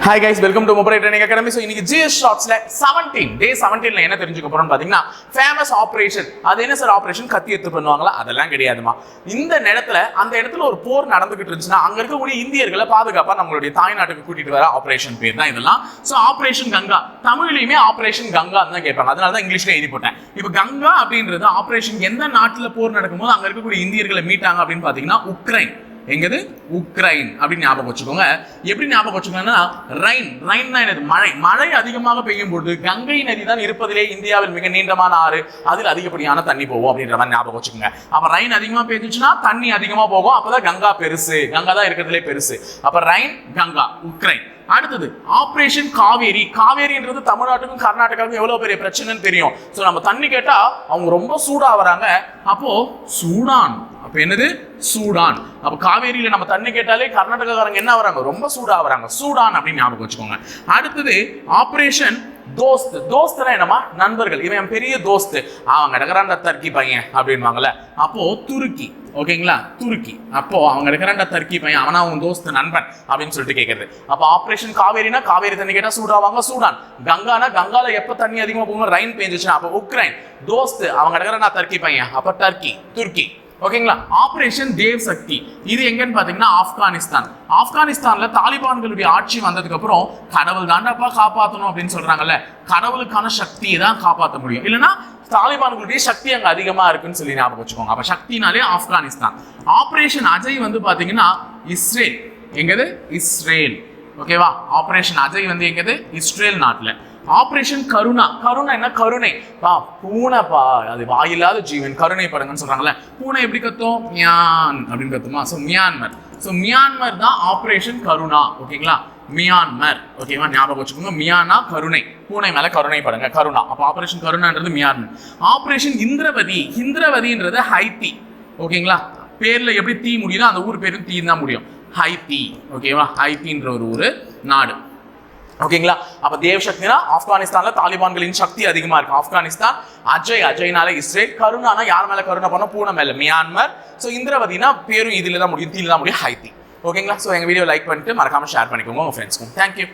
Hi guys, welcome to Mobile Training Academy. So இன்னைக்கு GS Shortsல 17ல என்ன தெரிஞ்சுக்க போறோம்னு பாத்தீங்கன்னா ஃபேமஸ் ஆபரேஷன். அது என்ன சார் ஆபரேஷன்? கத்தி எடுத்து பண்ணுவாங்களா? அதெல்லாம் கிடையாதுமா. இந்த நேரத்துல அந்த இடத்துல ஒரு போர் நடந்துகிட்டு இருந்துச்சுன்னா அங்க இருக்கக்கூடிய இந்தியர்களை பாதுகாப்பா நம்மளுடைய தாய்நாட்டுக்கு கூட்டிட்டு வர ஆபரேஷன் பேர் தான் இதெல்லாம். சோ ஆபரேஷன் கங்கா, தமிழ்லயுமே ஆபரேஷன் கங்கா தான் கேட்பாங்க. அதனால தான் இங்கிலீஷ்ல எழுதி போட்டேன். இப்போ கங்கா அப்படின்றது ஆபரேஷன் எந்த நாட்டுல போர் நடக்கும்போது அங்க இருக்கக்கூடிய இந்தியர்களை மீட்டாங்க அப்படின்னு பாத்தீங்கன்னா உக்ரைன். எங்கது? உக்ரைன் அப்படின்னு ஞாபகம் வச்சுக்கோங்க. எப்படி ஞாபகம் வச்சுக்கோங்கன்னா ரைன்னா என்னது? மழை அதிகமாக பெய்யும் போது கங்கை நதி தான் இருப்பதிலே இந்தியாவில் மிக நீண்டமான ஆறு, அதில் அதிகப்படியான தண்ணி போகும் அப்படின்ற மாதிரி ஞாபகம் வச்சுக்கோங்க. அப்ப ரைன் அதிகமா பெய்ஞ்சுச்சுன்னா தண்ணி அதிகமா போகும், அப்பதான் கங்கா பெருசு, கங்கா தான் இருக்கிறதுலே பெருசு. அப்ப ரைன் கங்கா உக்ரைன். அடுத்தது ஆபரேஷன் காவேரி. காவேரின்றது தமிழ்நாட்டுக்கும் கர்நாடகாவுக்கும் எவ்வளவு பெரிய பிரச்சனைன்னு தெரியும். சோ நம்ம தண்ணி கேட்டா அவங்க ரொம்ப சூடா வராங்க, அப்போ சூடான். அப்ப என்னது? சூடான். அப்ப காவேரியில நம்ம தண்ணி கேட்டாலே கர்நாடகாக்காரங்க என்ன வராங்க? ரொம்ப சூடா வராங்க, சூடான் அப்படின்னு ஞாபகம் வச்சுக்கோங்க. அடுத்தது ஆபரேஷன் தோஸ்த். தோஸ்த்னா என்னமா? நண்பர்கள். இவன் பெரிய தோஸ்த், அவங்க எடுக்கிறாண்ட தர்க்கி பையன் அப்படின்வாங்கல்ல, அப்போ துருக்கி. ஓகேங்களா? துருக்கி. அப்போ அவங்க எடுக்கிறாண்ட தர்க்கி பையன், அவனா அவங்க தோஸ்த் நண்பன் அப்படின்னு சொல்லிட்டு கேட்கறது. அப்போ ஆபரேஷன் காவேரினா காவேரி தண்ணி கேட்டா சூடாவாங்க, சூடான். கங்கானா கங்கால எப்ப தண்ணி அதிகமா போகும்? ரைன் பெஞ்சுச்சுன்னா அப்போ உக்ரைன். தோஸ்த் அவங்க எடுக்கிறாண்டா தர்க்கி பையன், அப்ப டர்க்கி, துருக்கி. ஓகேங்களா? ஆபரேஷன் தேவ் சக்தி. இது எங்கன்னு பாத்தீங்கன்னா ஆப்கானிஸ்தான். ஆப்கானிஸ்தான்ல தாலிபான்களுடைய ஆட்சி வந்ததுக்கு அப்புறம் கடவுள் தாண்டப்பா காப்பாற்றணும் அப்படின்னு சொல்றாங்கல்ல, கடவுளுக்கான சக்தியை தான் காப்பாற்ற முடியும், இல்லைன்னா தாலிபான்களுடைய சக்தி அங்க அதிகமா இருக்குன்னு சொல்லி ஞாபகம் வச்சுக்கோங்க. அப்ப சக்தினாலே ஆப்கானிஸ்தான். ஆபரேஷன் அஜய் வந்து பாத்தீங்கன்னா இஸ்ரேல். எங்கது? இஸ்ரேல். ஓகேவா? ஆபரேஷன் அஜய் வந்து எங்கது? இஸ்ரேல் நாட்டுல. ஆபரேஷன் கருணா. கருணா என்ன? கருணை. பூனைப்பா, அது வாயில்லாத ஜீவன், கருணை படுங்கன்னு சொல்றாங்கல்ல. பூனை எப்படி கத்தும்? மியான் அப்படின்னு கத்துமா? So Myanmar. சோ மியான்மர் தான் ஆபரேஷன் கருணா. ஓகேங்களா? மியான்மர். ஓகேவா? ஞாபகம் வச்சுக்கோங்க. மியானா கருணை, பூனை மேல கருணை படுங்க, கருணா. அப்ப operation கருணான்றது Myanmar. Operation Indravati. இந்திரவதின்றது Haiti. ஓகேங்களா? பேர்ல எப்படி தீ முடியுதோ அந்த ஊர் பேரும் தீ தான் முடியும், ஹைத்தி. ஓகேவா? ஹைத்தின்ற ஒரு ஊரு, நாடு. ஓகேங்களா? அப்ப தேவ் சக்தினா ஆப்கானிஸ்தான்ல தாலிபான்களின் சக்தி அதிகமா இருக்கு. ஆப்கானிஸ்தான். அஜய்னால இஸ்ரேல். கருணானா யார் மேல கருணை பண்ண? பூனை மேல, மியான்மர். சோ இந்திரவதினா பேரும் இதுல தான் முடியும், தீல தான் முடியும், ஹைத்தி. ஓகேங்களா? சோ எங்க வீடியோ லைக் பண்ணிட்டு மறக்காம ஷேர் பண்ணிக்கோங்க உங்க ஃப்ரெண்ட்ஸ்க்கும். தேங்க்யூ.